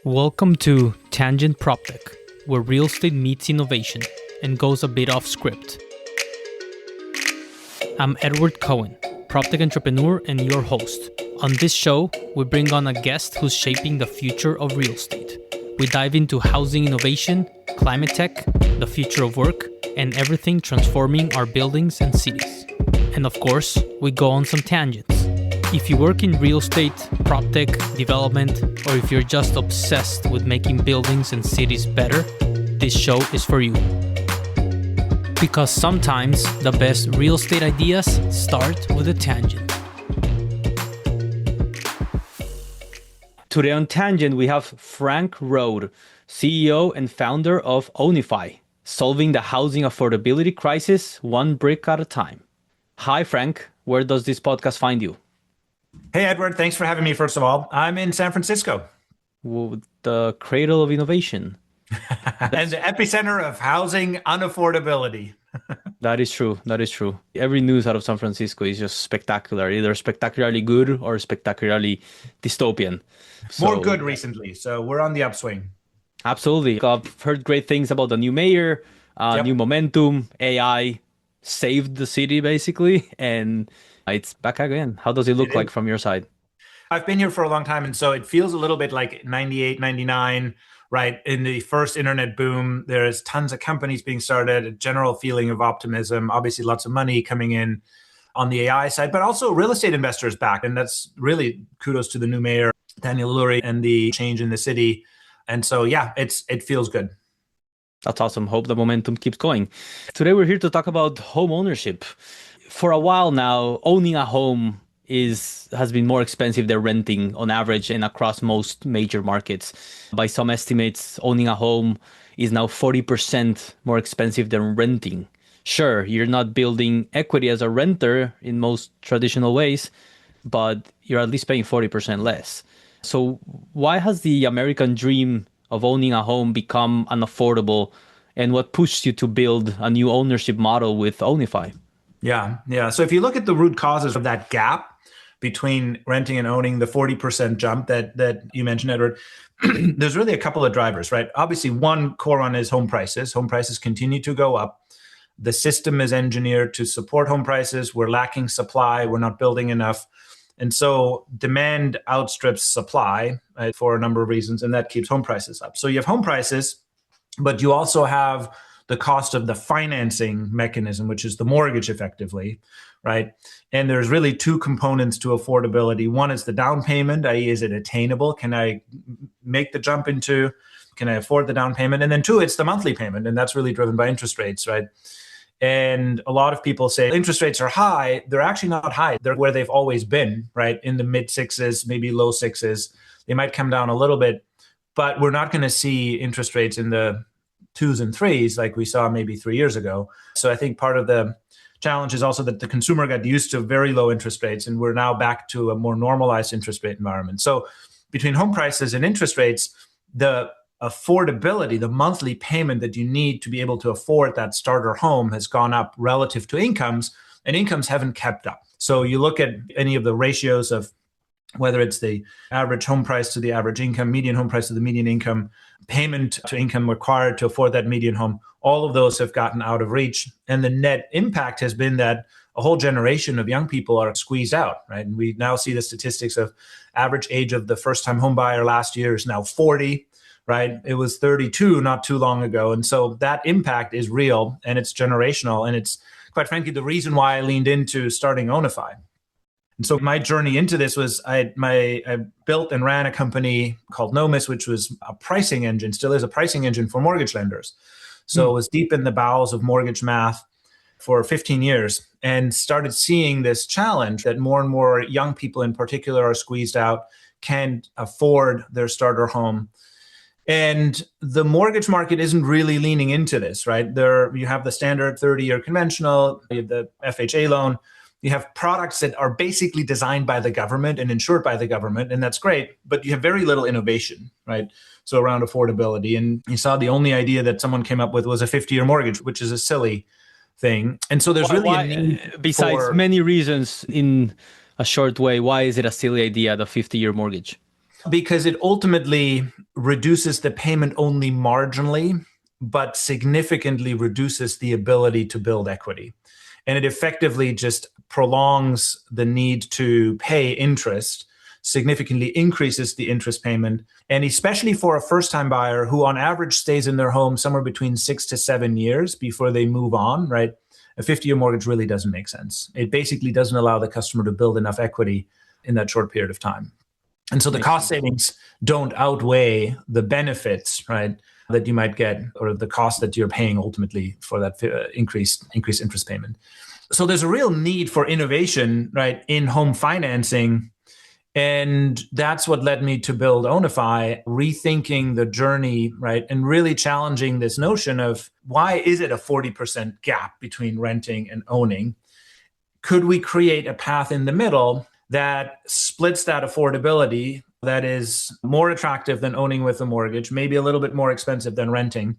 Welcome to Tangent PropTech, where real estate meets innovation and goes a bit off script. I'm Edward Cohen, PropTech entrepreneur and your host. On this show, we bring on a guest who's shaping the future of real estate. We dive into housing innovation, climate tech, the future of work, and everything transforming our buildings and cities. And of course, we go on some tangents. If you work in real estate, PropTech, development, or if you're just obsessed with making buildings and cities better, this show is for you. Because sometimes the best real estate ideas start with a tangent. Today on Tangent, we have Frank Rode, CEO and founder of Ownify, solving the housing affordability crisis one brick at a time. Hi, Frank. Where does this podcast find you? Hey, Edward. Thanks for having me, first of all. I'm in San Francisco. Well, the cradle of innovation. And the epicenter of housing unaffordability. That is true. That is true. Every news out of San Francisco is just spectacular, either spectacularly good or spectacularly dystopian. More good recently, so we're on the upswing. Absolutely. I've heard great things about the new mayor, new momentum, AI saved the city, basically, and it's back again. How does it look like from your side? I've been here for a long time, and so it feels a little bit like 98, 99, right? In the first internet boom, there's tons of companies being started, a general feeling of optimism, obviously lots of money coming in on the AI side, but also real estate investors back. And that's really kudos to the new mayor, Daniel Lurie, and the change in the city. And so, yeah, it feels good. That's awesome. Hope the momentum keeps going. Today, we're here to talk about home ownership. For a while now, owning a home has been more expensive than renting on average and across most major markets. By some estimates, owning a home is now 40% more expensive than renting. Sure, you're not building equity as a renter in most traditional ways, but you're at least paying 40% less. So why has the American dream of owning a home become unaffordable, and what pushed you to build a new ownership model with Ownify? Yeah. So if you look at the root causes of that gap between renting and owning, the 40% jump that you mentioned, Edward, there's really a couple of drivers, right? Obviously, one core one is home prices. Home prices continue to go up. The system is engineered to support home prices. We're lacking supply. We're not building enough. And so demand outstrips supply, right, for a number of reasons, and that keeps home prices up. So you have home prices, but you also have the cost of the financing mechanism, which is the mortgage effectively, right? And there's really two components to affordability. One is the down payment, i.e., is it attainable? Can I make the jump into, can I afford the down payment? And then two, it's the monthly payment, and that's really driven by interest rates, right? And a lot of people say interest rates are high. They're actually not high. They're where they've always been, right? In the mid sixes, maybe low sixes. They might come down a little bit, but we're not going to see interest rates in the 2s and 3s like we saw maybe 3 years ago. So I think part of the challenge is also that the consumer got used to very low interest rates, and we're now back to a more normalized interest rate environment. So between home prices and interest rates, the affordability, the monthly payment that you need to be able to afford that starter home has gone up relative to incomes, and incomes haven't kept up. So you look at any of the ratios of whether it's the average home price to the average income, median home price to the median income, payment to income required to afford that median home, all of those have gotten out of reach. And the net impact has been that a whole generation of young people are squeezed out, right? And we now see the statistics of average age of the first-time home buyer last year is now 40, right? It was 32 not too long ago. And so that impact is real, and it's generational. And it's, quite frankly, the reason why I leaned into starting Ownify. And so my journey into this was I built and ran a company called Nomis, which was a pricing engine, still is a pricing engine for mortgage lenders. So it was deep in the bowels of mortgage math for 15 years, and started seeing this challenge that more and more young people in particular are squeezed out, can't afford their starter home. And the mortgage market isn't really leaning into this, right? There you have the standard 30-year conventional, you have the FHA loan. You have products that are basically designed by the government and insured by the government, and that's great, but you have very little innovation, right? So around affordability. And you saw the only idea that someone came up with was a 50-year mortgage, which is a silly thing. And so there's really a need besides many reasons, in a short way, why is it a silly idea, the 50-year mortgage? Because it ultimately reduces the payment only marginally, but significantly reduces the ability to build equity. And it effectively just prolongs the need to pay interest, significantly increases the interest payment. And especially for a first-time buyer who on average stays in their home somewhere between 6 to 7 years before they move on, right? A 50-year mortgage really doesn't make sense. It basically doesn't allow the customer to build enough equity in that short period of time. And so the cost savings don't outweigh the benefits, right, that you might get, or the cost that you're paying ultimately for that increased interest payment. So there's a real need for innovation, right, in home financing. And that's what led me to build Ownify, rethinking the journey, right, and really challenging this notion of why is it a 40% gap between renting and owning? Could we create a path in the middle that splits that affordability, that is more attractive than owning with a mortgage, maybe a little bit more expensive than renting?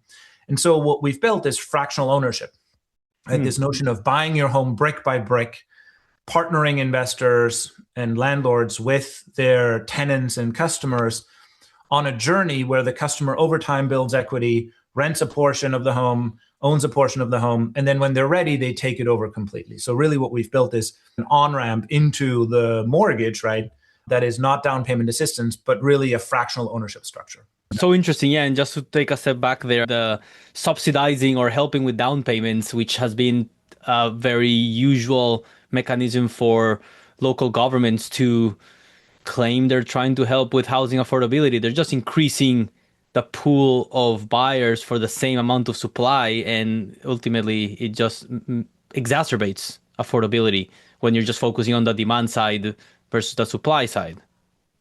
And so what we've built is fractional ownership, right? This notion of buying your home brick by brick, partnering investors and landlords with their tenants and customers on a journey where the customer over time builds equity, rents a portion of the home, owns a portion of the home, and then when they're ready, they take it over completely. So really what we've built is an on-ramp into the mortgage, right? That is not down payment assistance, but really a fractional ownership structure. So interesting. Yeah. And just to take a step back there, the subsidizing or helping with down payments, which has been a very usual mechanism for local governments to claim they're trying to help with housing affordability. They're just increasing the pool of buyers for the same amount of supply, and ultimately it just exacerbates affordability when you're just focusing on the demand side versus the supply side.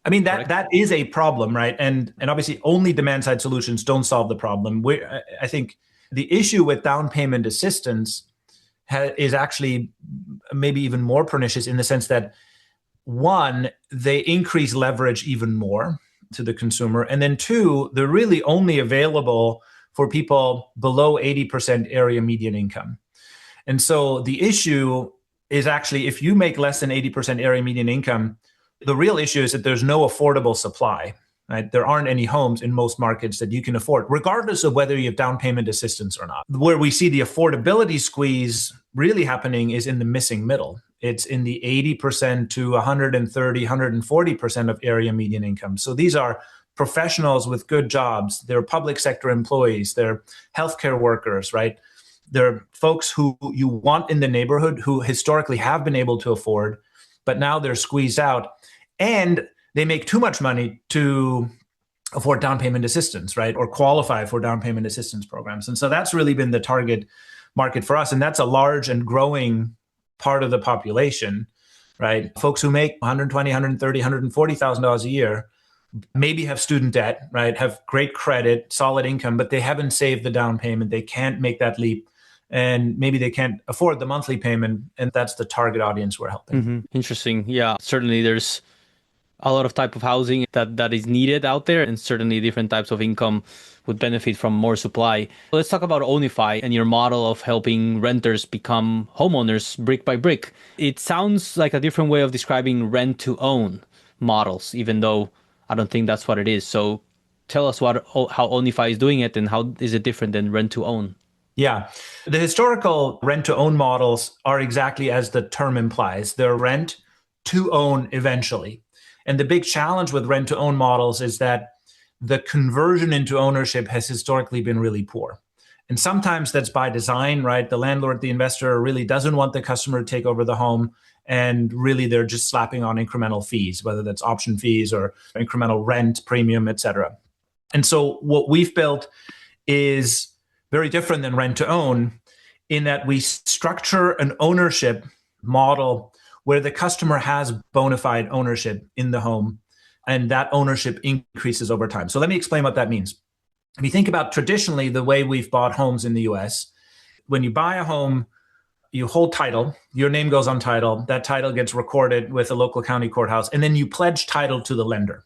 I mean, that is a problem, right? And obviously only demand side solutions don't solve the problem. I think the issue with down payment assistance is actually maybe even more pernicious in the sense that, one, they increase leverage even more to the consumer. And then two, they're really only available for people below 80% area median income. And so the issue is actually, if you make less than 80% area median income, the real issue is that there's no affordable supply, right? There aren't any homes in most markets that you can afford, regardless of whether you have down payment assistance or not. Where we see the affordability squeeze really happening is in the missing middle. It's in the 80% to 130, 140% of area median income. So these are professionals with good jobs. They're public sector employees. They're healthcare workers, right? They're folks who you want in the neighborhood who historically have been able to afford, but now they're squeezed out. And they make too much money to afford down payment assistance, right? Or qualify for down payment assistance programs. And so that's really been the target market for us. And that's a large and growing part of the population, right? Folks who make $120,000, $130,000, $140,000 a year, maybe have student debt, right? Have great credit, solid income, but they haven't saved the down payment. They can't make that leap. And maybe they can't afford the monthly payment. And that's the target audience we're helping. Mm-hmm. Interesting. Yeah, certainly there's a lot of type of housing that is needed out there, and certainly different types of income would benefit from more supply. Let's talk about Ownify and your model of helping renters become homeowners brick by brick. It sounds like a different way of describing rent to own models, even though I don't think that's what it is. So tell us how Ownify is doing it and how is it different than rent to own? Yeah, the historical rent to own models are exactly as the term implies. They're rent to own eventually. And the big challenge with rent to own models is that the conversion into ownership has historically been really poor. And sometimes that's by design, right? The landlord, the investor really doesn't want the customer to take over the home. And really they're just slapping on incremental fees, whether that's option fees or incremental rent, premium, et cetera. And so what we've built is very different than rent to own in that we structure an ownership model where the customer has bona fide ownership in the home, and that ownership increases over time. So let me explain what that means. If you think about traditionally the way we've bought homes in the US, when you buy a home, you hold title, your name goes on title, that title gets recorded with a local county courthouse, and then you pledge title to the lender.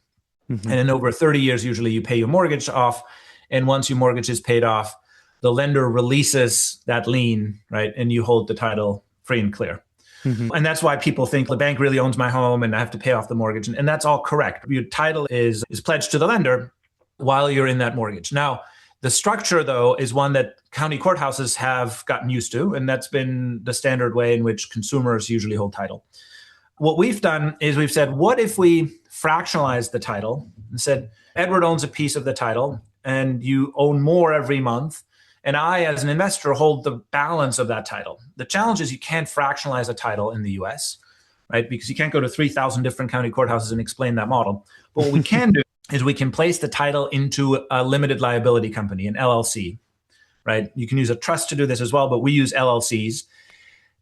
Mm-hmm. And in over 30 years, usually you pay your mortgage off. And once your mortgage is paid off, the lender releases that lien, right? And you hold the title free and clear. Mm-hmm. And that's why people think the bank really owns my home and I have to pay off the mortgage. And that's all correct. Your title is pledged to the lender. while you're in that mortgage. Now, the structure, though, is one that county courthouses have gotten used to, and that's been the standard way in which consumers usually hold title. What we've done is we've said, what if we fractionalize the title and said, Edward owns a piece of the title and you own more every month, and I, as an investor, hold the balance of that title. The challenge is you can't fractionalize a title in the US, right? Because you can't go to 3,000 different county courthouses and explain that model. But what we can do is we can place the title into a limited liability company, an LLC, right? You can use a trust to do this as well, but we use LLCs.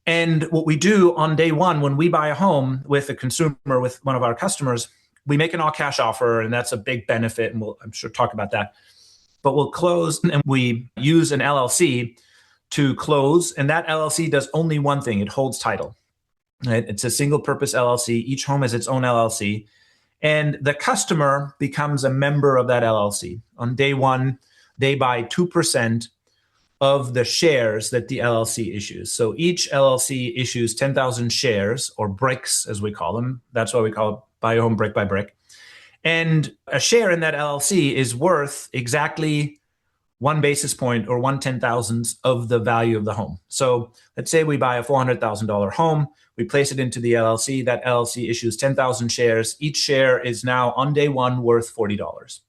And what we do on day one, when we buy a home with a consumer, with one of our customers, we make an all-cash offer, and that's a big benefit, and we'll, I'm sure, talk about that. But we'll close, and we use an LLC to close, and that LLC does only one thing. It holds title, right? It's a single-purpose LLC. Each home has its own LLC. And the customer becomes a member of that LLC. On day one, they buy 2% of the shares that the LLC issues. So each LLC issues 10,000 shares, or bricks, as we call them. That's why we call it buy a home brick by brick. And a share in that LLC is worth exactly 1 basis point or 1/10,000th of the value of the home. So let's say we buy a $400,000 home. We place it into the LLC. That LLC issues 10,000 shares. Each share is now on day one worth $40.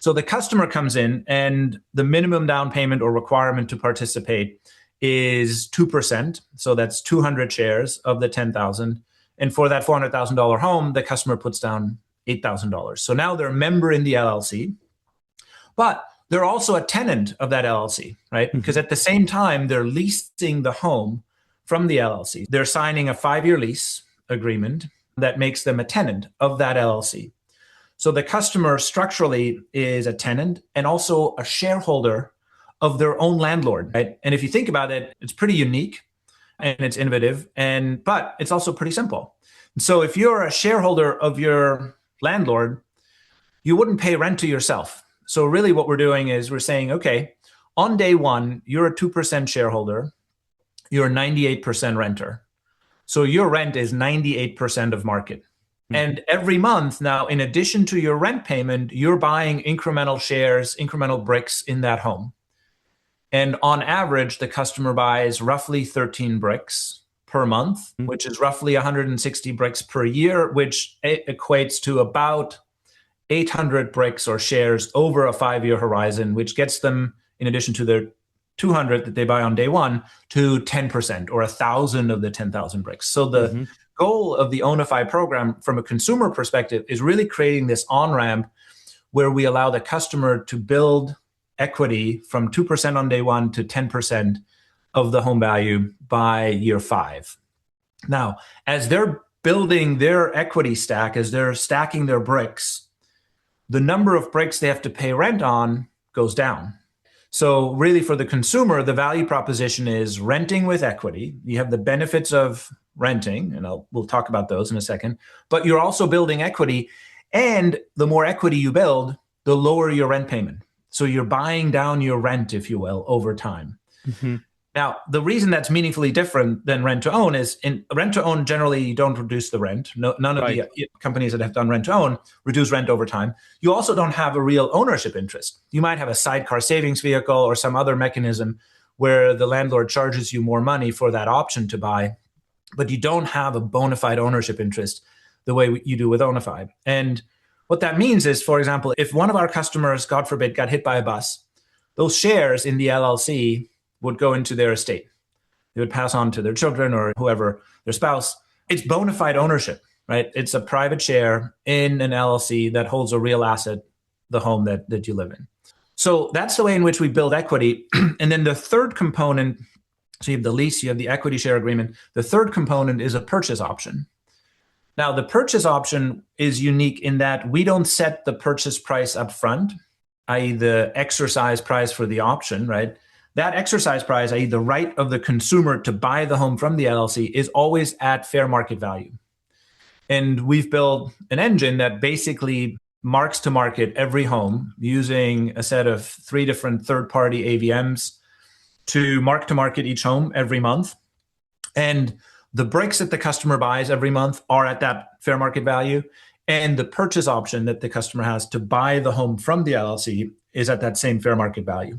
So the customer comes in, and the minimum down payment or requirement to participate is 2%. So that's 200 shares of the 10,000. And for that $400,000 home, the customer puts down $8,000. So now they're a member in the LLC, but they're also a tenant of that LLC, right? Because at the same time, they're leasing the home from the LLC. They're signing a 5-year lease agreement that makes them a tenant of that LLC. So the customer structurally is a tenant and also a shareholder of their own landlord, right? And if you think about it, it's pretty unique and it's innovative, but it's also pretty simple. So if you're a shareholder of your landlord, you wouldn't pay rent to yourself. So really what we're doing is we're saying, okay, on day one, you're a 2% shareholder, you're a 98% renter. So your rent is 98% of market. And every month now, in addition to your rent payment, you're buying incremental shares, incremental bricks in that home. And on average, the customer buys roughly 13 bricks per month, which is roughly 160 bricks per year, which equates to about 800 bricks or shares over a 5-year horizon, which gets them, in addition to their 200 that they buy on day one, to 10% or 1,000 of the 10,000 bricks. So the goal of the Ownify program from a consumer perspective is really creating this on-ramp where we allow the customer to build equity from 2% on day one to 10% of the home value by year 5. Now, as they're building their equity stack, as they're stacking their bricks, the number of bricks they have to pay rent on goes down. So really for the consumer, the value proposition is renting with equity. You have the benefits of renting, and we'll talk about those in a second, but you're also building equity. And the more equity you build, the lower your rent payment. So you're buying down your rent, if you will, over time. Now, the reason that's meaningfully different than rent to own is in rent to own, generally, you don't reduce the rent. None of the companies that have done rent to own reduce rent over time. You also don't have a real ownership interest. You might have a sidecar savings vehicle or some other mechanism where the landlord charges you more money for that option to buy, but you don't have a bona fide ownership interest the way you do with Ownify. And what that means is, for example, if one of our customers, God forbid, got hit by a bus, those shares in the LLC would go into their estate. They would pass on to their children or whoever, their spouse. It's bona fide ownership, right? It's a private share in an LLC that holds a real asset, the home that you live in. So that's the way in which we build equity. And then the third component, so you have the lease, you have the equity share agreement. The third component is a purchase option. Now, the purchase option is unique in that we don't set the purchase price up front, i.e. the exercise price for the option, right? That exercise price, i.e. the right of the consumer to buy the home from the LLC, is always at fair market value. And we've built an engine that basically marks to market every home using a set of 3 different third-party AVMs to mark to market each home every month. And the bricks that the customer buys every month are at that fair market value. And the purchase option that the customer has to buy the home from the LLC is at that same fair market value.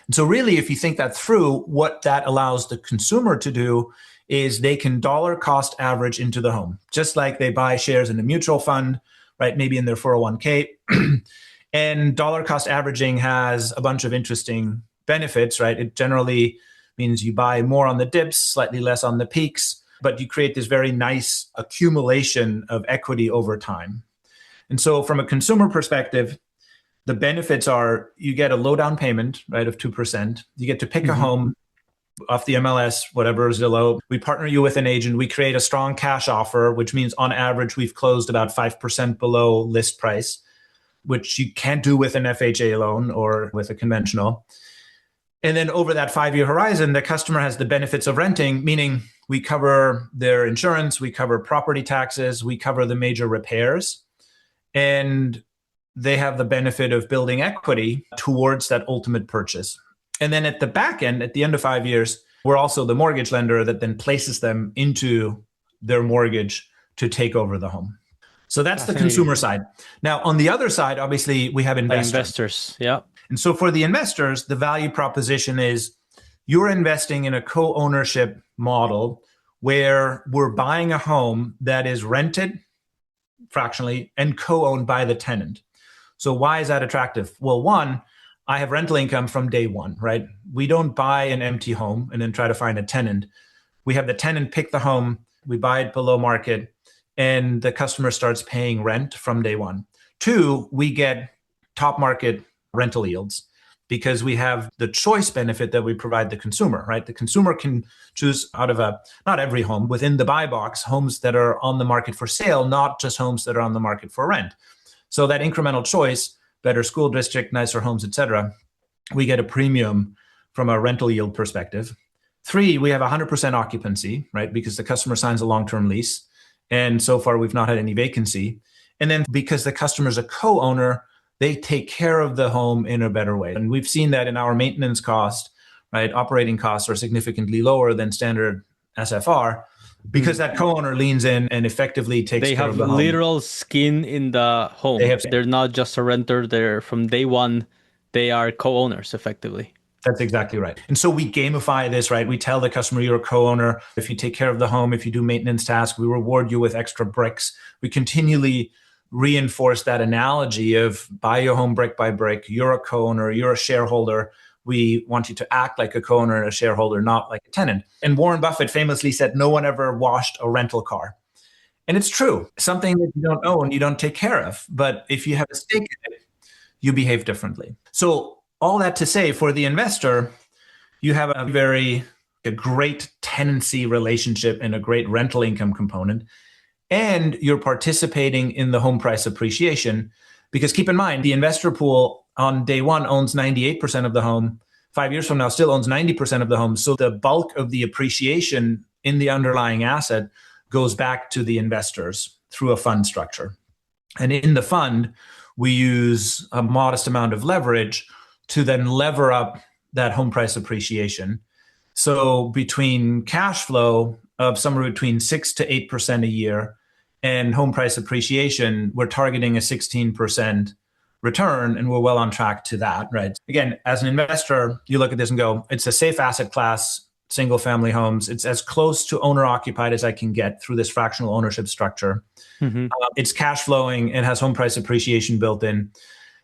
And so really, if you think that through, what that allows the consumer to do is they can dollar cost average into the home, just like they buy shares in a mutual fund, right? Maybe in their 401k. And dollar cost averaging has a bunch of interesting benefits, right? It generally means you buy more on the dips, slightly less on the peaks, but you create this very nice accumulation of equity over time. And so from a consumer perspective, the benefits are you get a low down payment, right, of 2%. You get to pick a home off the MLS, whatever, Zillow. We partner you with an agent. We create a strong cash offer, which means on average, we've closed about 5% below list price, which you can't do with an FHA loan or with a conventional. And then over that 5-year horizon, the customer has the benefits of renting, meaning we cover their insurance, we cover property taxes, we cover the major repairs, and they have the benefit of building equity towards that ultimate purchase. And then at the back end, at the end of 5 years, we're also the mortgage lender that then places them into their mortgage to take over the home. So that's the consumer side. Now, on the other side, obviously, we have investors. Yeah. And so for the investors, the value proposition is you're investing in a co-ownership model where we're buying a home that is rented fractionally and co-owned by the tenant. So why is that attractive? Well, one, I have rental income from day one, right? We don't buy an empty home and then try to find a tenant. We have the tenant pick the home, we buy it below market, and the customer starts paying rent from day one. Two, we get top market rental yields because we have the choice benefit that we provide the consumer, right? The consumer can choose out of not every home, within the buy box, homes that are on the market for sale, not just homes that are on the market for rent. So that incremental choice, better school district, nicer homes, et cetera, we get a premium from a rental yield perspective. Three, we have 100% occupancy, right? Because the customer signs a long-term lease. And so far, we've not had any vacancy. And then because the customer is a co-owner, they take care of the home in a better way. And we've seen that in our maintenance cost, right? Operating costs are significantly lower than standard SFR because that co-owner leans in and effectively takes care of the home. They have literal skin in the home. They're not just a renter. They're from day one, they are co-owners effectively. That's exactly right. And so we gamify this, right? We tell the customer you're a co-owner. If you take care of the home, if you do maintenance tasks, we reward you with extra bricks. We continually reinforce that analogy of buy your home brick by brick. You're a co-owner, you're a shareholder. We want you to act like a co-owner and a shareholder, not like a tenant. And Warren Buffett famously said, no one ever washed a rental car. And it's true. Something that you don't own, you don't take care of. But if you have a stake in it, you behave differently. So all that to say, for the investor, you have a great tenancy relationship and a great rental income component. And you're participating in the home price appreciation. Because keep in mind, the investor pool on day one owns 98% of the home. 5 years from now, still owns 90% of the home. So the bulk of the appreciation in the underlying asset goes back to the investors through a fund structure. And in the fund, we use a modest amount of leverage to then lever up that home price appreciation. So between cash flow of somewhere between 6 to 8% a year and home price appreciation, we're targeting a 16% return, and we're well on track to that, right? Again, as an investor, you look at this and go, it's a safe asset class, single family homes. It's as close to owner occupied as I can get through this fractional ownership structure. It's cash flowing and has home price appreciation built in.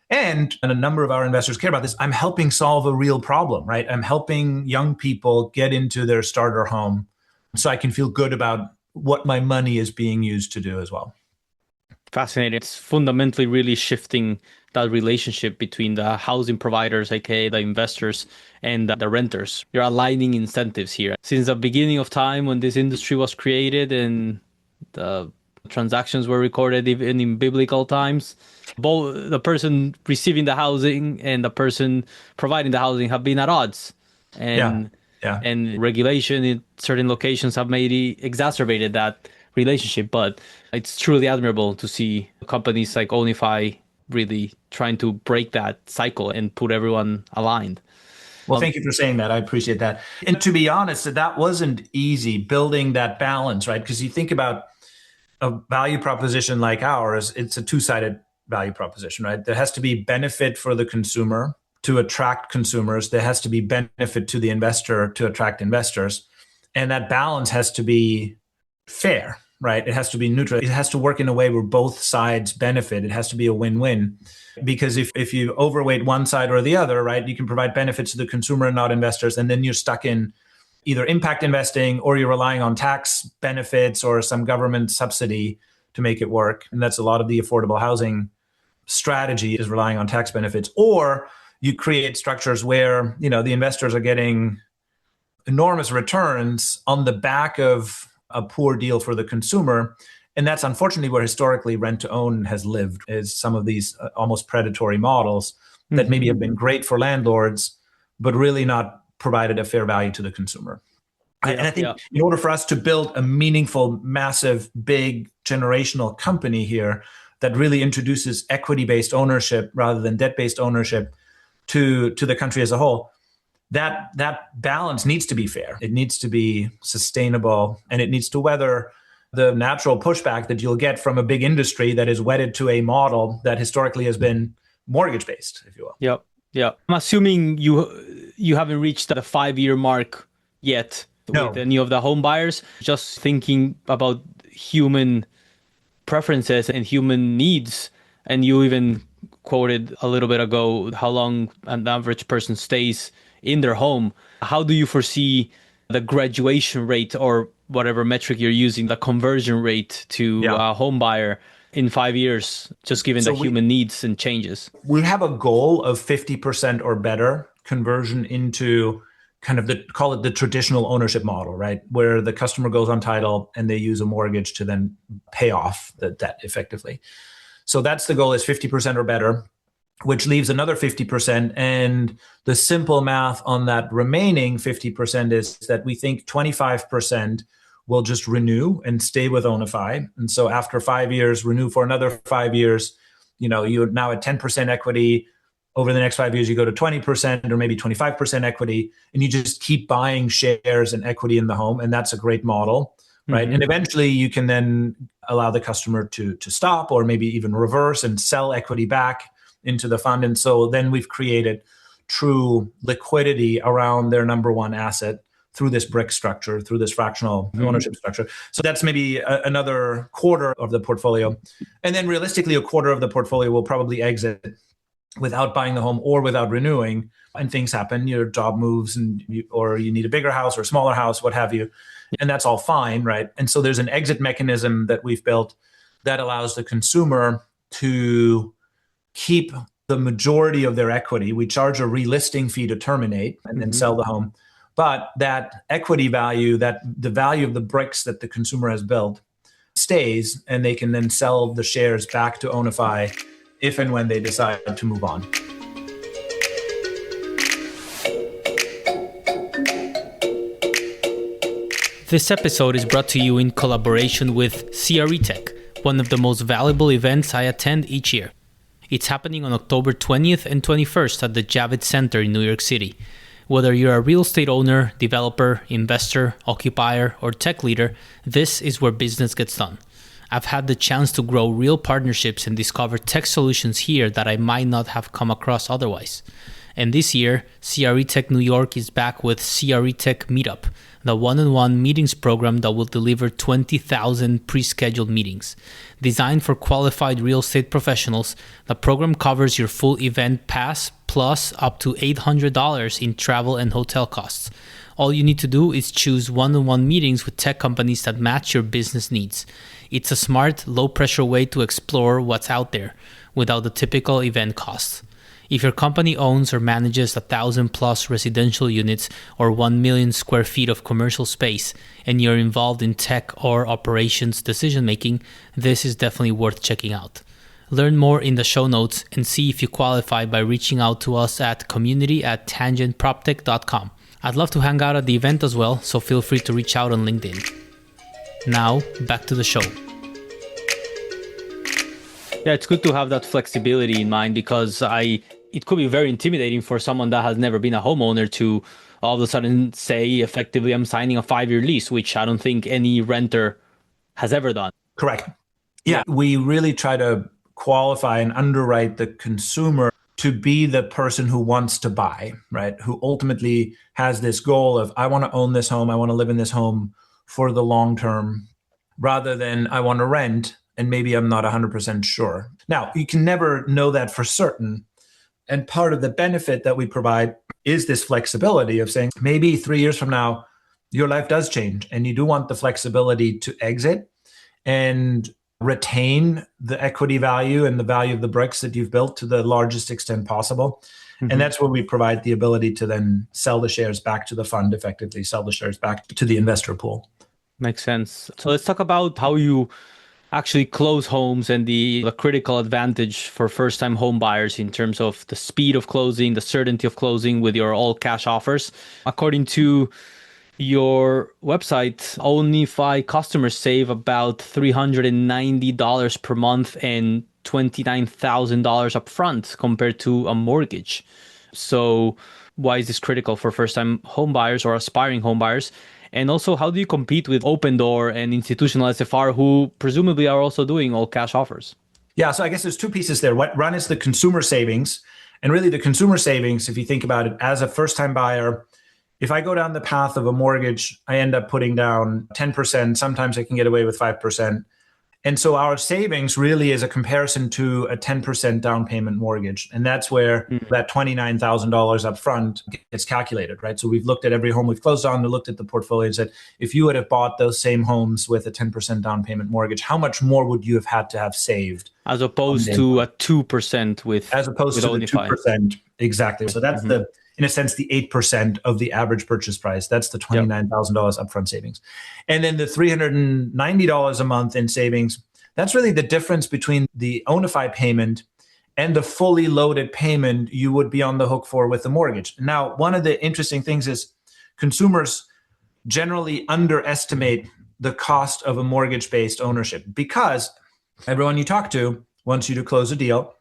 And a number of our investors care about this. I'm helping solve a real problem, right? I'm helping young people get into their starter home so I can feel good about what my money is being used to do as well. Fascinating. It's fundamentally really shifting that relationship between the housing providers, aka the investors, and the renters. You're aligning incentives here. Since the beginning of time when this industry was created and the transactions were recorded even in biblical times, both the person receiving the housing and the person providing the housing have been at odds. And regulation in certain locations have exacerbated that relationship. But it's truly admirable to see companies like Ownify really trying to break that cycle and put everyone aligned. Well, thank you for saying that. I appreciate that. And to be honest, that wasn't easy building that balance, right? Because you think about a value proposition like ours, it's a two-sided value proposition, right? There has to be benefit for the consumer to attract consumers. There has to be benefit to the investor to attract investors. And that balance has to be fair, right? It has to be neutral. It has to work in a way where both sides benefit. It has to be a win-win. Because if you overweight one side or the other, right, you can provide benefits to the consumer and not investors. And then you're stuck in either impact investing or you're relying on tax benefits or some government subsidy to make it work. And that's a lot of the affordable housing strategy is relying on tax benefits. Or you create structures where, the investors are getting enormous returns on the back of a poor deal for the consumer. And that's unfortunately where historically rent to own has lived, is some of these almost predatory models that maybe have been great for landlords, but really not provided a fair value to the consumer. And I think in order for us to build a meaningful, massive, big generational company here that really introduces equity-based ownership rather than debt-based ownership to the country as a whole, that balance needs to be fair. It needs to be sustainable, and it needs to weather the natural pushback that you'll get from a big industry that is wedded to a model that historically has been mortgage-based, if you will. Yep. I'm assuming you haven't reached the 5-year mark yet with any of the home buyers. Just thinking about human preferences and human needs, and you even quoted a little bit ago how long an average person stays in their home. How do you foresee the graduation rate, or whatever metric you're using, the conversion rate to a home buyer in 5 years, just given the human needs and changes? We have a goal of 50% or better conversion into kind of call it the traditional ownership model, right? Where the customer goes on title and they use a mortgage to then pay off the debt effectively. So that's the goal, is 50% or better, which leaves another 50%. And the simple math on that remaining 50% is that we think 25% will just renew and stay with Ownify. And so after 5 years, renew for another 5 years, you're now at 10% equity. Over the next 5 years, you go to 20% or maybe 25% equity, and you just keep buying shares and equity in the home. And that's a great model, right? And eventually you can then allow the customer to stop, or maybe even reverse and sell equity back into the fund. And so then we've created true liquidity around their number one asset through this brick structure, through this fractional ownership structure. So that's maybe another quarter of the portfolio. And then realistically, a quarter of the portfolio will probably exit without buying the home or without renewing. And things happen, your job moves, or you need a bigger house or a smaller house, what have you. And that's all fine, right? And so there's an exit mechanism that we've built that allows the consumer to keep the majority of their equity. We charge a relisting fee to terminate and then sell the home. But that equity value, that the value of the bricks that the consumer has built, stays, and they can then sell the shares back to Ownify if and when they decide to move on. This episode is brought to you in collaboration with CREtech, one of the most valuable events I attend each year. It's happening on October 20th and 21st at the Javits Center in New York City. Whether you're a real estate owner, developer, investor, occupier, or tech leader, this is where business gets done. I've had the chance to grow real partnerships and discover tech solutions here that I might not have come across otherwise. And this year, CREtech New York is back with CREtech Meetup, the one-on-one meetings program that will deliver 20,000 pre-scheduled meetings. Designed for qualified real estate professionals, the program covers your full event pass plus up to $800 in travel and hotel costs. All you need to do is choose one-on-one meetings with tech companies that match your business needs. It's a smart, low-pressure way to explore what's out there without the typical event costs. If your company owns or manages 1,000 plus residential units or 1 million square feet of commercial space, and you're involved in tech or operations decision-making, this is definitely worth checking out. Learn more in the show notes and see if you qualify by reaching out to us at community@tangentproptech.com. I'd love to hang out at the event as well, so feel free to reach out on LinkedIn. Now, back to the show. Yeah, it's good to have that flexibility in mind, because it could be very intimidating for someone that has never been a homeowner to all of a sudden say, effectively, I'm signing a 5-year lease, which I don't think any renter has ever done. Correct. Yeah, we really try to qualify and underwrite the consumer to be the person who wants to buy, right? Who ultimately has this goal of, I want to own this home, I want to live in this home for the long term, rather than I want to rent and maybe I'm not 100% sure. Now, you can never know that for certain. And part of the benefit that we provide is this flexibility of saying, maybe 3 years from now, your life does change and you do want the flexibility to exit and retain the equity value and the value of the bricks that you've built to the largest extent possible. And that's where we provide the ability to then sell the shares back to the fund, effectively sell the shares back to the investor pool. Makes sense. So let's talk about how you actually close homes and the critical advantage for first-time home buyers in terms of the speed of closing, the certainty of closing with your all cash offers. According to your website, Ownify customers save about $390 per month and $29,000 upfront compared to a mortgage. So why is this critical for first-time home buyers or aspiring home buyers? And also, how do you compete with Open Door and institutional SFR, who presumably are also doing all cash offers? Yeah, so I guess there's two pieces there. One is the consumer savings. And really the consumer savings, if you think about it, as a first-time buyer, if I go down the path of a mortgage, I end up putting down 10%. Sometimes I can get away with 5%. And so our savings really is a comparison to a 10% down payment mortgage. And that's where that $29,000 up front gets calculated, right? So we've looked at every home we've closed on, we looked at the portfolio and said, if you would have bought those same homes with a 10% down payment mortgage, how much more would you have had to have saved? As opposed to a 2% with As opposed with to the Ownify. 2%. Exactly. So that's in a sense, the 8% of the average purchase price. That's the $29,000 upfront savings. And then the $390 a month in savings, that's really the difference between the Ownify payment and the fully loaded payment you would be on the hook for with the mortgage. Now, one of the interesting things is consumers generally underestimate the cost of a mortgage-based ownership because everyone you talk to wants you to close a deal.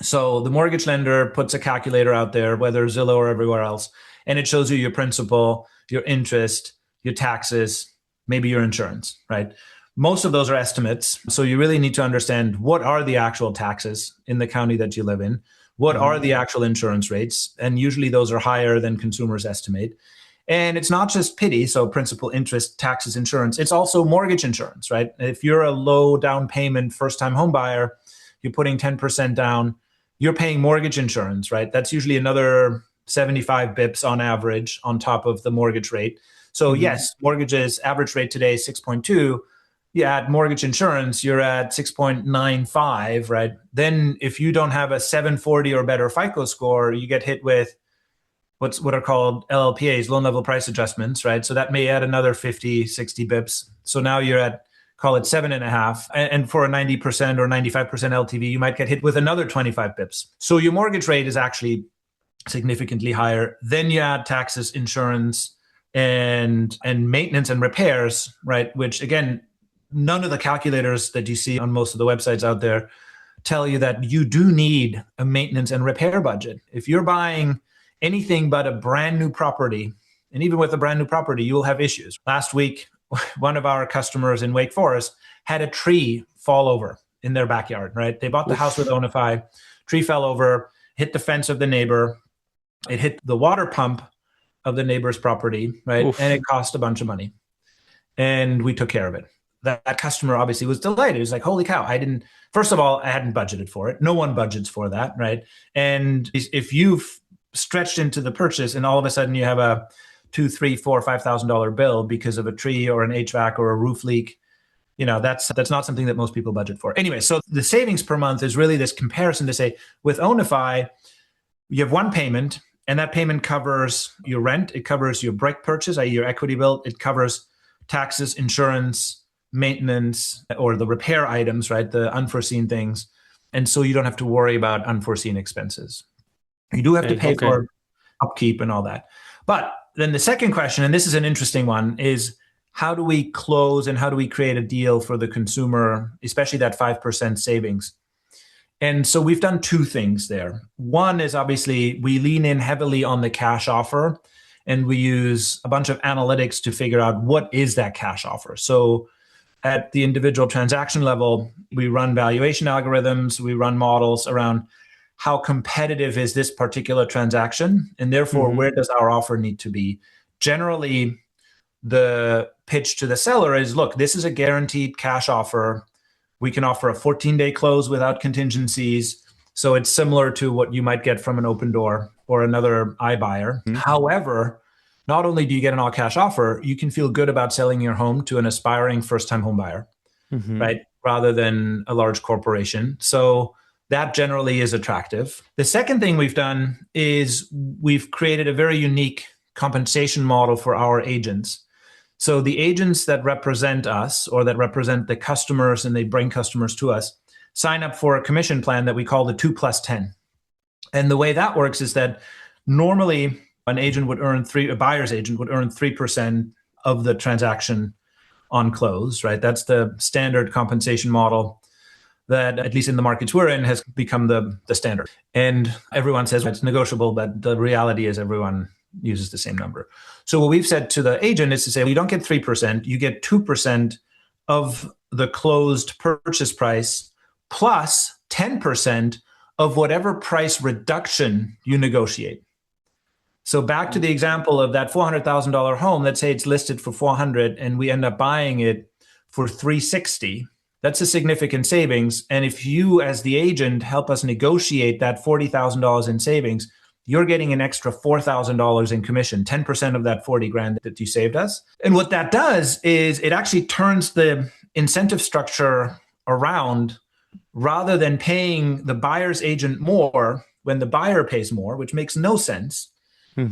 So the mortgage lender puts a calculator out there, whether Zillow or everywhere else, and it shows you your principal, your interest, your taxes, maybe your insurance, right? Most of those are estimates. So you really need to understand what are the actual taxes in the county that you live in, what are the actual insurance rates, and usually those are higher than consumers estimate. And it's not just PITI, so principal, interest, taxes, insurance, it's also mortgage insurance, right? If you're a low down payment first-time home buyer, you're putting 10% down, you're paying mortgage insurance, right? That's usually another 75 bips on average on top of the mortgage rate. So yes, mortgages, average rate today is 6.2. You add mortgage insurance, you're at 6.95, right? Then if you don't have a 740 or better FICO score, you get hit with what are called LLPAs, loan level price adjustments, right? So that may add another 50, 60 bips. So now you're at, call it 7.5. And for a 90% or 95% LTV, you might get hit with another 25 bips. So your mortgage rate is actually significantly higher. Then you add taxes, insurance, and maintenance and repairs, right? Which again, none of the calculators that you see on most of the websites out there tell you that you do need a maintenance and repair budget. If you're buying anything but a brand new property, and even with a brand new property, you will have issues. Last week, one of our customers in Wake Forest had a tree fall over in their backyard, right? They bought the house with Ownify, tree fell over, hit the fence of the neighbor, it hit the water pump of the neighbor's property, right? And it cost a bunch of money. And we took care of it. That customer obviously was delighted. He was like, holy cow, first of all, I hadn't budgeted for it. No one budgets for that, right? And if you've stretched into the purchase and all of a sudden you have a $2,000, $3,000, $4,000, $5,000 bill because of a tree or an HVAC or a roof leak, that's not something that most people budget for. Anyway, so the savings per month is really this comparison to say, with Ownify, you have one payment, and that payment covers your rent, it covers your brick purchase, i.e. your equity bill, it covers taxes, insurance, maintenance, or the repair items, right? The unforeseen things. And so you don't have to worry about unforeseen expenses. You do have to pay for upkeep and all that. But then the second question, and this is an interesting one, is how do we close and how do we create a deal for the consumer, especially that 5% savings? And so we've done two things there. One is obviously we lean in heavily on the cash offer, and we use a bunch of analytics to figure out what is that cash offer. So at the individual transaction level, we run valuation algorithms, we run models around how competitive is this particular transaction, and therefore where does our offer need to be. Generally, the pitch to the seller is, look, this is a guaranteed cash offer. We can offer a 14-day close without contingencies. So it's similar to what you might get from an Open Door or another iBuyer. However, not only do you get an all-cash offer, you can feel good about selling your home to an aspiring first-time home buyer, right? Rather than a large corporation. So that generally is attractive. The second thing we've done is we've created a very unique compensation model for our agents. So the agents that represent us or that represent the customers and they bring customers to us sign up for a commission plan that we call the 2+10. And the way that works is that normally an agent would earn a buyer's agent would earn 3% of the transaction on close, right? That's the standard compensation model that, at least in the markets we're in, has become the standard. And everyone says it's negotiable, but the reality is everyone uses the same number. So what we've said to the agent is to say, well, you don't get 3%, you get 2% of the closed purchase price plus 10% of whatever price reduction you negotiate. So back to the example of that $400,000 home, let's say it's listed for 400 and we end up buying it for 360. That's a significant savings. And if you as the agent help us negotiate that $40,000 in savings, you're getting an extra $4,000 in commission, 10% of that 40 grand that you saved us. And what that does is it actually turns the incentive structure around. Rather than paying the buyer's agent more when the buyer pays more, which makes no sense,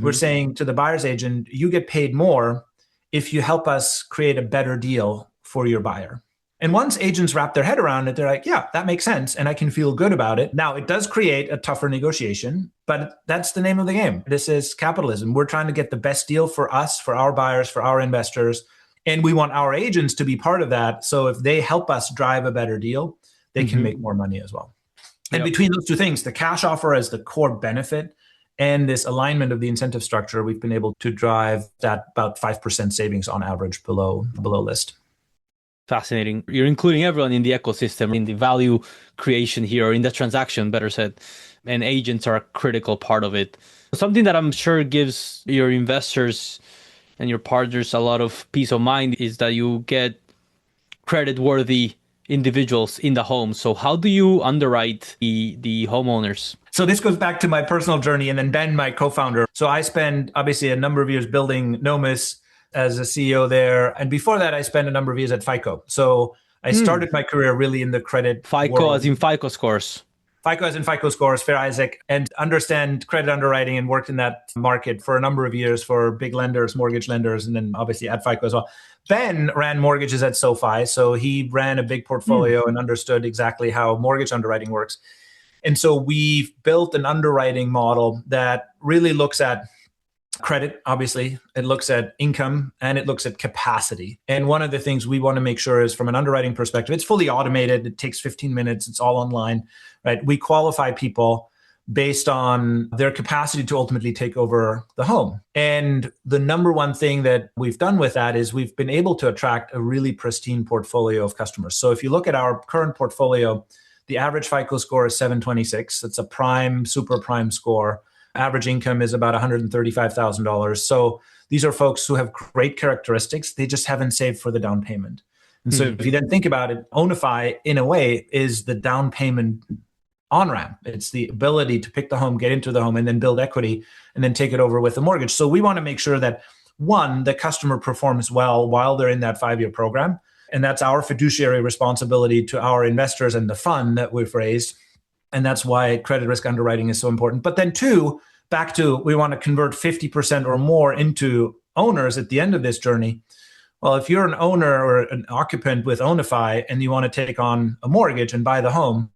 we're saying to the buyer's agent, you get paid more if you help us create a better deal for your buyer. And once agents wrap their head around it, they're like, yeah, that makes sense. And I can feel good about it. Now, it does create a tougher negotiation, but that's the name of the game. This is capitalism. We're trying to get the best deal for us, for our buyers, for our investors. And we want our agents to be part of that. So if they help us drive a better deal, they can make more money as well. And between those two things, the cash offer as the core benefit and this alignment of the incentive structure, we've been able to drive that about 5% savings on average below list. Fascinating. You're including everyone in the ecosystem, in the value creation here, or in the transaction, better said. And agents are a critical part of it. Something that I'm sure gives your investors and your partners a lot of peace of mind is that you get credit-worthy individuals in the home. So how do you underwrite the homeowners? So this goes back to my personal journey, and then Ben, my co-founder. So I spent obviously a number of years building Nomis as a CEO there. And before that, I spent a number of years at FICO. So I started my career really in the credit FICO world. as in FICO scores. FICO as in FICO scores, Fair Isaac, and understand credit underwriting and worked in that market for a number of years for big lenders, mortgage lenders, and then obviously at FICO as well. Ben ran mortgages at SoFi, so he ran a big portfolio and understood exactly how mortgage underwriting works. And so we've built an underwriting model that really looks at credit, obviously, it looks at income, and it looks at capacity. And one of the things we want to make sure is from an underwriting perspective, it's fully automated. It takes 15 minutes. It's all online, right? We qualify people based on their capacity to ultimately take over the home. And the number one thing that we've done with that is we've been able to attract a really pristine portfolio of customers. So if you look at our current portfolio, the average FICO score is 726. It's a prime, super prime score. Average income is about $135,000. So these are folks who have great characteristics. They just haven't saved for the down payment. And so if you then think about it, Ownify, in a way, is the down payment on-ramp. It's the ability to pick the home, get into the home, and then build equity, and then take it over with a mortgage. So we want to make sure that, one, the customer performs well while they're in that 5-year program. And that's our fiduciary responsibility to our investors and the fund that we've raised. And that's why credit risk underwriting is so important. But then two, back to we want to convert 50% or more into owners at the end of this journey. Well, if you're an owner or an occupant with Ownify and you want to take on a mortgage and buy the home,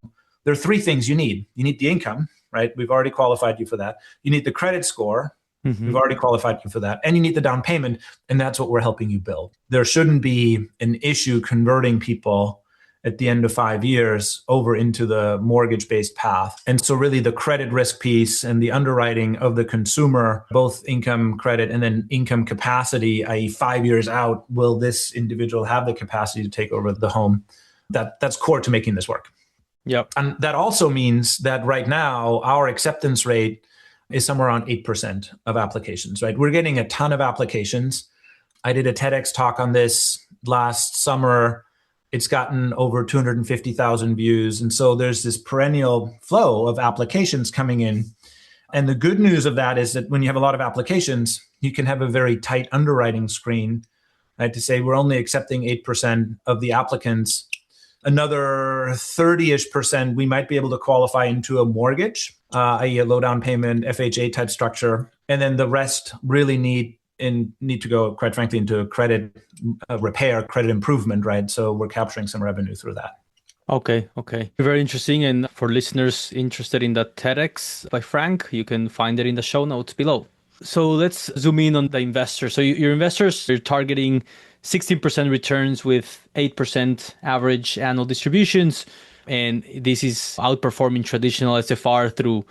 there are 3 things you need. You need the income, right? We've already qualified you for that. You need the credit score. We've already qualified you for that. And you need the down payment. And that's what we're helping you build. There shouldn't be an issue converting people at the end of 5 years over into the mortgage-based path. And so really the credit risk piece and the underwriting of the consumer, both income, credit, and then income capacity, i.e. 5 years out, will this individual have the capacity to take over the home? That's core to making this work. Yep. And that also means that right now our acceptance rate is somewhere around 8% of applications, right? We're getting a ton of applications. I did a TEDx talk on this last summer. It's gotten over 250,000 views. And so there's this perennial flow of applications coming in. And the good news of that is that when you have a lot of applications, you can have a very tight underwriting screen, right? To say we're only accepting 8% of the applicants. Another 30-ish%, we might be able to qualify into a mortgage, i.e. a low down payment, FHA type structure. And then the rest really need to go, quite frankly, into credit repair, credit improvement, right? So we're capturing some revenue through that. Okay. Very interesting. And for listeners interested in the TEDx by Frank, you can find it in the show notes below. So let's zoom in on the investors. So your investors, you're targeting 16% returns with 8% average annual distributions. And this is outperforming traditional SFR through,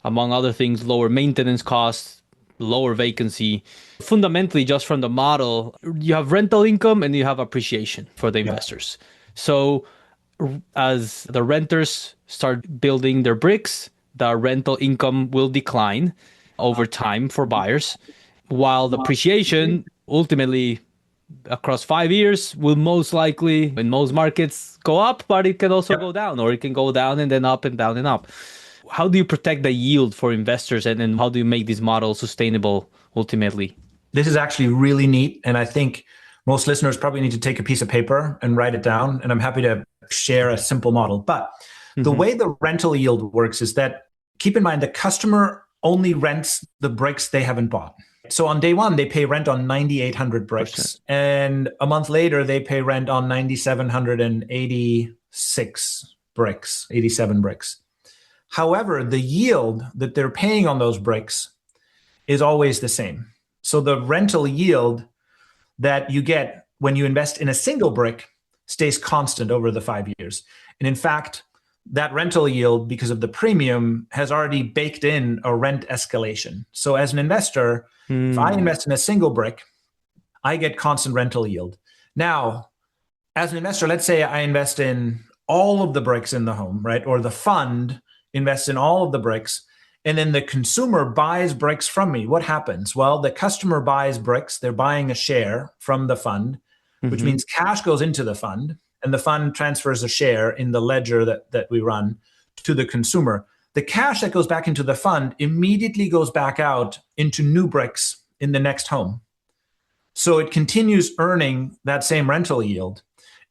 among other things, lower maintenance costs, lower vacancy. Fundamentally, just from the model, you have rental income and you have appreciation for the investors. So as the renters start building their bricks, the rental income will decline over time for buyers, while the appreciation ultimately across 5 years will most likely, in most markets, go up, but it can also go down, or it can go down and then up and down and up. How do you protect the yield for investors, and how do you make this model sustainable ultimately? This is actually really neat. And I think most listeners probably need to take a piece of paper and write it down. And I'm happy to share a simple model. But the way the rental yield works is that, keep in mind, the customer only rents the bricks they haven't bought. So on day one, they pay rent on 9,800 bricks. And a month later, they pay rent on 9,786 bricks, 87 bricks. However, the yield that they're paying on those bricks is always the same. So the rental yield that you get when you invest in a single brick stays constant over the 5 years. And in fact, that rental yield, because of the premium, has already baked in a rent escalation. So as an investor, if I invest in a single brick, I get constant rental yield. Now, as an investor, let's say I invest in all of the bricks in the home, right? Or the fund invests in all of the bricks, and then the consumer buys bricks from me. What happens? Well, the customer buys bricks. They're buying a share from the fund, which means cash goes into the fund, and the fund transfers a share in the ledger that we run to the consumer. The cash that goes back into the fund immediately goes back out into new bricks in the next home. So it continues earning that same rental yield.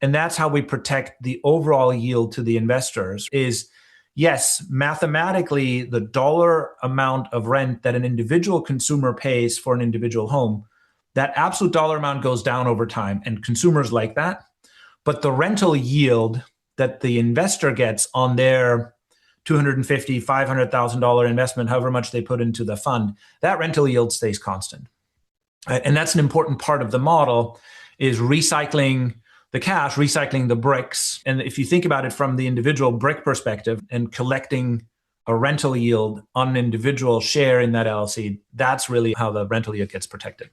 And that's how we protect the overall yield to the investors is, yes, mathematically, the dollar amount of rent that an individual consumer pays for an individual home, that absolute dollar amount goes down over time, and consumers like that. But the rental yield that the investor gets on their $250,000, $500,000 investment, however much they put into the fund, that rental yield stays constant. And that's an important part of the model, is recycling the cash, recycling the bricks. And if you think about it from the individual brick perspective and collecting a rental yield on an individual share in that LLC, that's really how the rental yield gets protected.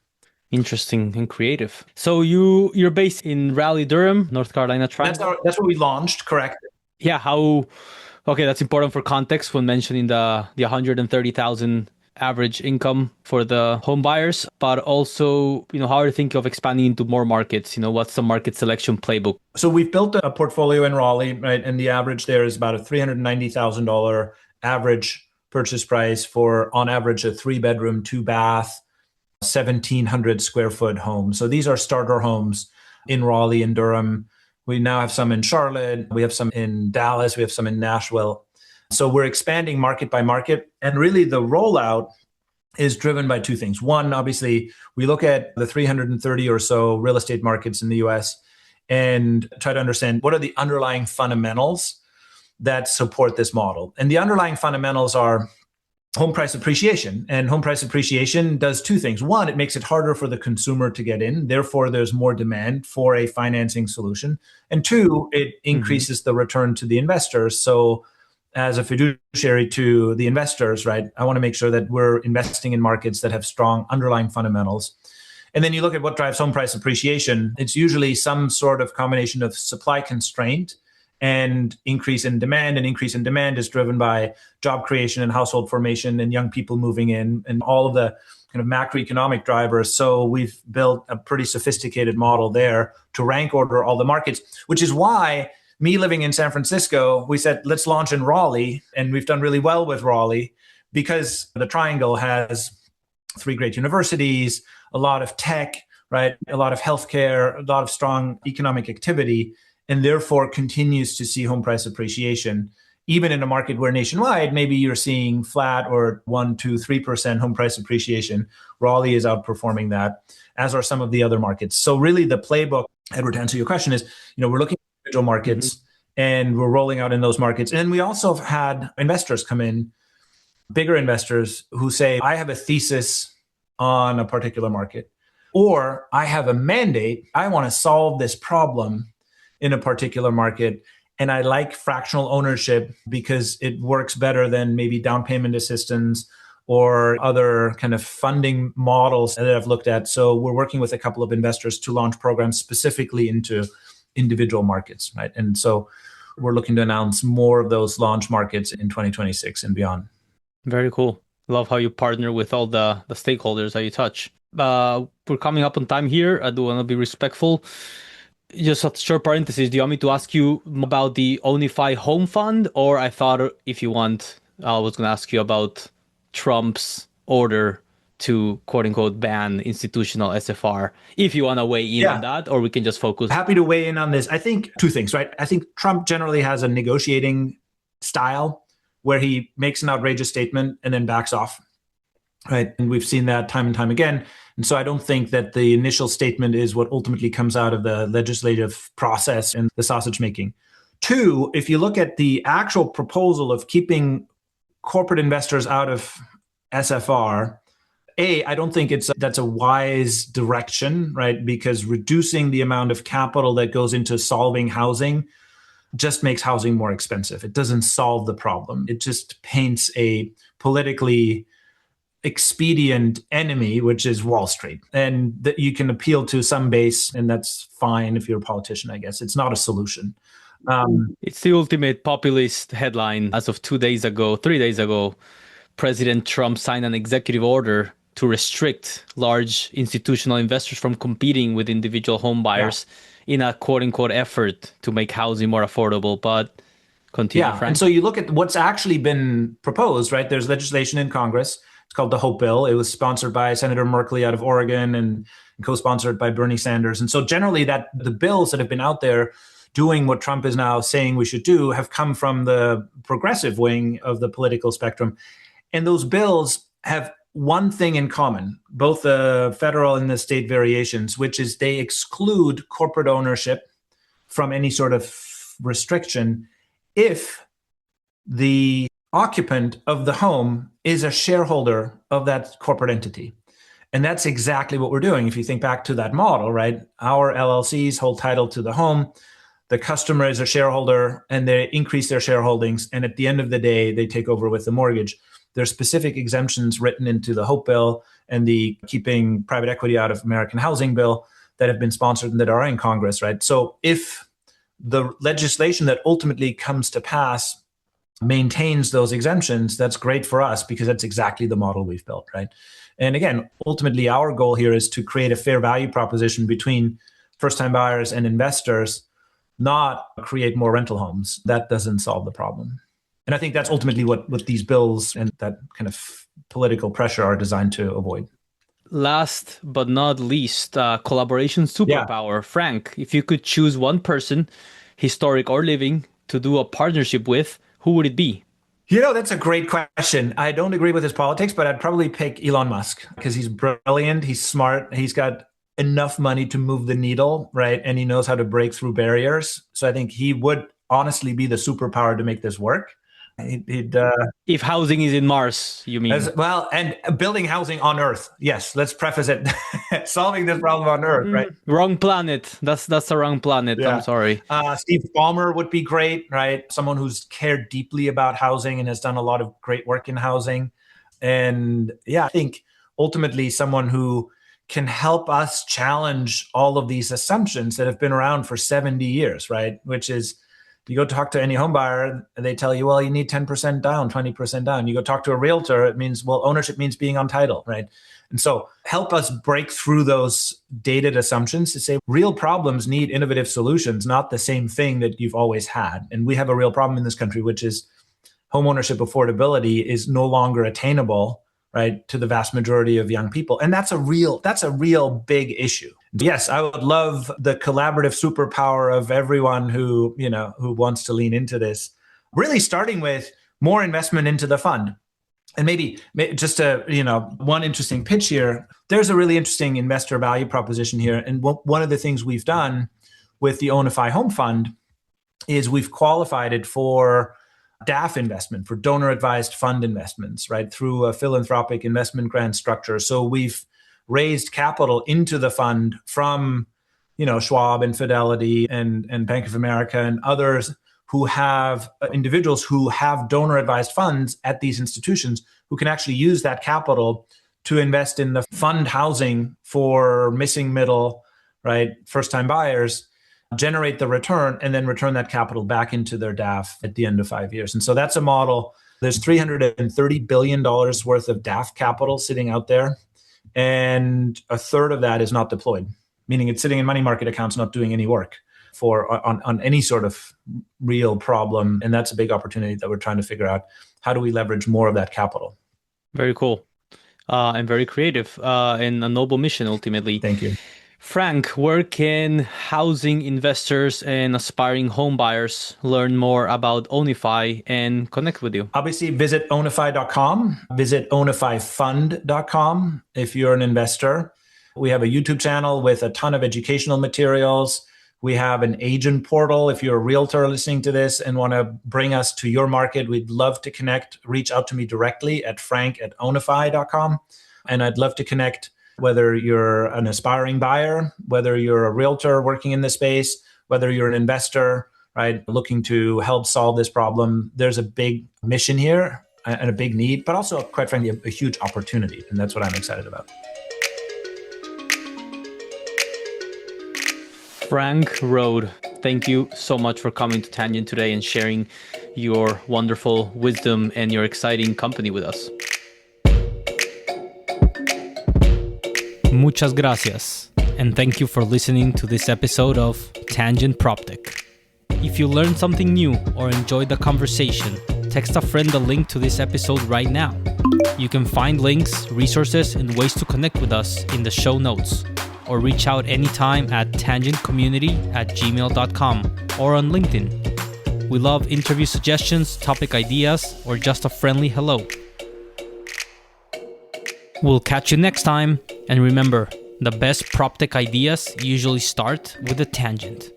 Interesting and creative. So you're based in Raleigh-Durham, North Carolina Triangle? That's where we launched, correct? Yeah, okay, that's important for context when mentioning the 130,000 average income for the home buyers, but also, how are you thinking of expanding into more markets? What's the market selection playbook? So we've built a portfolio in Raleigh, right? And the average there is about a $390,000 average purchase price for, on average, a 3-bedroom, 2-bath, 1,700 square foot home. So these are starter homes in Raleigh and Durham. We now have some in Charlotte. We have some in Dallas. We have some in Nashville. So we're expanding market by market. And really the rollout is driven by two things. One, obviously, we look at the 330 or so real estate markets in the US and try to understand what are the underlying fundamentals that support this model. And the underlying fundamentals are home price appreciation. And home price appreciation does two things. One, it makes it harder for the consumer to get in. Therefore, there's more demand for a financing solution. And two, it increases the return to the investors. So as a fiduciary to the investors, right, I want to make sure that we're investing in markets that have strong underlying fundamentals. And then you look at what drives home price appreciation. It's usually some sort of combination of supply constraint and increase in demand. And increase in demand is driven by job creation and household formation and young people moving in and all of the kind of macroeconomic drivers. So we've built a pretty sophisticated model there to rank order all the markets, which is why me living in San Francisco, we said, let's launch in Raleigh. And we've done really well with Raleigh because the Triangle has 3 great universities, a lot of tech, right? A lot of healthcare, a lot of strong economic activity, and therefore continues to see home price appreciation. Even in a market where nationwide, maybe you're seeing flat or 1%, 2%, 3% home price appreciation, Raleigh is outperforming that, as are some of the other markets. So really the playbook, Edward, to answer your question is, we're looking at individual markets and we're rolling out in those markets. And we also have had investors come in, bigger investors who say, I have a thesis on a particular market, or I have a mandate, I want to solve this problem in a particular market. And I like fractional ownership because it works better than maybe down payment assistance or other kind of funding models that I've looked at. So we're working with a couple of investors to launch programs specifically into individual markets, right? And so we're looking to announce more of those launch markets in 2026 and beyond. Very cool. Love how you partner with all the stakeholders that you touch. We're coming up on time here. I do want to be respectful. Just a short parenthesis. Do you want me to ask you about the Ownify Home Fund? Or I thought if you want, I was going to ask you about Trump's order to quote unquote ban institutional SFR. If you want to weigh in on that, or we can just focus. Happy to weigh in on this. I think two things, right? I think Trump generally has a negotiating style where he makes an outrageous statement and then backs off, right? And we've seen that time and time again. And so I don't think that the initial statement is what ultimately comes out of the legislative process and the sausage making. Two, if you look at the actual proposal of keeping corporate investors out of SFR, I don't think that's a wise direction, right? Because reducing the amount of capital that goes into solving housing just makes housing more expensive. It doesn't solve the problem. It just paints a politically expedient enemy, which is Wall Street. And that you can appeal to some base, and that's fine if you're a politician, I guess. It's not a solution. It's the ultimate populist headline. As of 3 days ago, President Trump signed an executive order to restrict large institutional investors from competing with individual home buyers in a quote-unquote effort to make housing more affordable. But continue, Frank. And so you look at what's actually been proposed, right? There's legislation in Congress. It's called the Hope Bill. It was sponsored by Senator Merkley out of Oregon and co-sponsored by Bernie Sanders. And so generally that the bills that have been out there doing what Trump is now saying we should do have come from the progressive wing of the political spectrum. And those bills have one thing in common, both the federal and the state variations, which is they exclude corporate ownership from any sort of restriction if the occupant of the home is a shareholder of that corporate entity. And that's exactly what we're doing. If you think back to that model, right? Our LLCs hold title to the home. The customer is a shareholder and they increase their shareholdings. And at the end of the day, they take over with the mortgage. There's specific exemptions written into the Hope Bill and the Keeping Private Equity Out of American Housing Bill that have been sponsored and that are in Congress, right? So if the legislation that ultimately comes to pass maintains those exemptions, that's great for us because that's exactly the model we've built, right? And again, ultimately, our goal here is to create a fair value proposition between first-time buyers and investors, not create more rental homes. That doesn't solve the problem. And I think that's ultimately what these bills and that kind of political pressure are designed to avoid. Last but not least, collaboration superpower. Yeah. Frank, if you could choose one person, historic or living, to do a partnership with, who would it be? That's a great question. I don't agree with his politics, but I'd probably pick Elon Musk because he's brilliant, he's smart, he's got enough money to move the needle, right? And he knows how to break through barriers. So I think he would honestly be the superpower to make this work. He'd If housing is in Mars, you mean? as well, and building housing on Earth. Yes, let's preface it. Solving this problem on Earth, right? Wrong planet. That's the wrong planet. I'm Yeah. sorry. Steve Ballmer would be great, right? Someone who's cared deeply about housing and has done a lot of great work in housing. And yeah, I think ultimately someone who can help us challenge all of these assumptions that have been around for 70 years, right? Which is, you go talk to any home buyer, they tell you, well, you need 10% down, 20% down. You go talk to a realtor, it means, well, ownership means being on title, right? And so help us break through those dated assumptions to say real problems need innovative solutions, not the same thing that you've always had. And we have a real problem in this country, which is homeownership affordability is no longer attainable, right, to the vast majority of young people. And that's a real big issue. Yes, I would love the collaborative superpower of everyone who wants to lean into this, really starting with more investment into the fund. And maybe just one interesting pitch here, there's a really interesting investor value proposition here. And one of the things we've done with the Ownify Home Fund is we've qualified it for DAF investment, for donor advised fund investments, right, through a philanthropic investment grant structure. So we've raised capital into the fund from, Schwab and Fidelity and Bank of America and others who have individuals who have donor advised funds at these institutions who can actually use that capital to invest in the fund housing for missing middle, right, first time buyers, generate the return, and then return that capital back into their DAF at the end of 5 years. And so that's a model. There's $330 billion worth of DAF capital sitting out there, and a third of that is not deployed, meaning it's sitting in money market accounts, not doing any work on any sort of real problem. And that's a big opportunity that we're trying to figure out. How do we leverage more of that capital? Very cool. And very creative, and a noble mission, ultimately. Thank you. Frank, where can housing investors and aspiring home buyers learn more about Ownify and connect with you? Obviously, visit Ownify.com, visit OwnifyFund.com if you're an investor. We have a YouTube channel with a ton of educational materials. We have an agent portal. If you're a realtor listening to this and want to bring us to your market, we'd love to connect. Reach out to me directly at frank@ownify.com. And I'd love to connect, whether you're an aspiring buyer, whether you're a realtor working in the space, whether you're an investor, right, looking to help solve this problem. There's a big mission here and a big need, but also, quite frankly, a huge opportunity. And that's what I'm excited about. Frank Rode, thank you so much for coming to Tangent today and sharing your wonderful wisdom and your exciting company with us. Muchas gracias, and thank you for listening to this episode of Tangent PropTech. If you learned something new or enjoyed the conversation, text a friend the link to this episode right now. You can find links, resources, and ways to connect with us in the show notes, or reach out anytime at tangentcommunity@gmail.com or on LinkedIn. We love interview suggestions, topic ideas, or just a friendly hello. We'll catch you next time, and remember, the best PropTech ideas usually start with a tangent.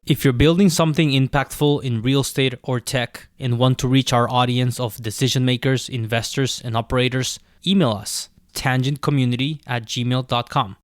If you're building something impactful in real estate or tech and want to reach our audience of decision makers, investors, and operators, email us, tangentcommunity@gmail.com.